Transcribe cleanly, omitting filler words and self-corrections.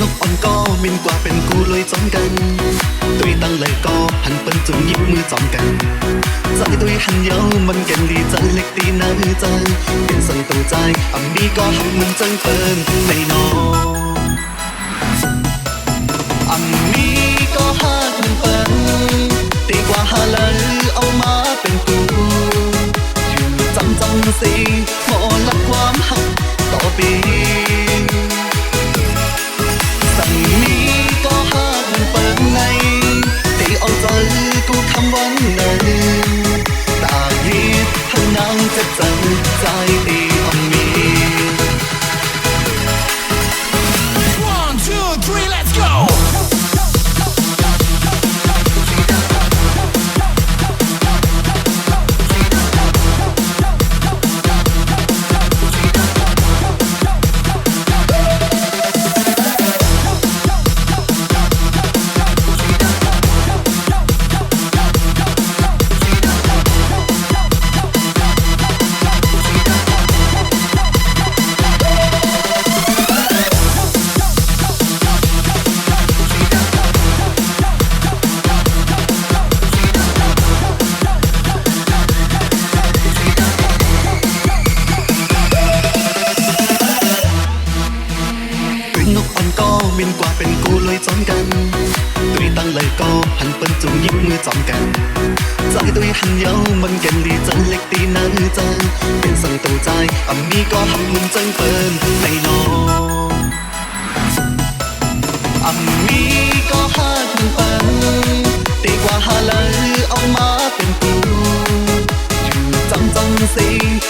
นกอ่อนก็มินกว่าเป็นกูเลยจอมกันตุยตั้งเลยก็หันเปิ้นจุ่มยิบมือจอมกันใจตุยหันเยามันแก่นลีใจเล็กตีน้าใจเป็นสังตัวใจอ่ำมีก็หักมันจังเปิ้นในนออ่ำมีก็หักมันเปิ้นตีกว่าหาเลยเอามาเป็นกูอยู่จำสิพอลักความหักต่อปีสั่งมีก็หากมันเปิดในตีเอาใจกูคำวันนั้นตายีทั้งนางจะจังใจตีอ่อนมี One, two, three, let's go! นกอ่อนก็มินกว่าเป็นกูเลยจอมกันตุยตั้งเลยก็หันเปิ้นจุ่มยิบมือจอมกันใจตุยหันเยามันแก่นลีจังเล็กตีน้าใจเป็นสังตัวใจอ่ำมีก็หักมันจังเปิ้นในนออ่ำมีก็หักมันเปิ้นตีกว่าหาเลยเอามาเป็นกูอยู่จำสิพ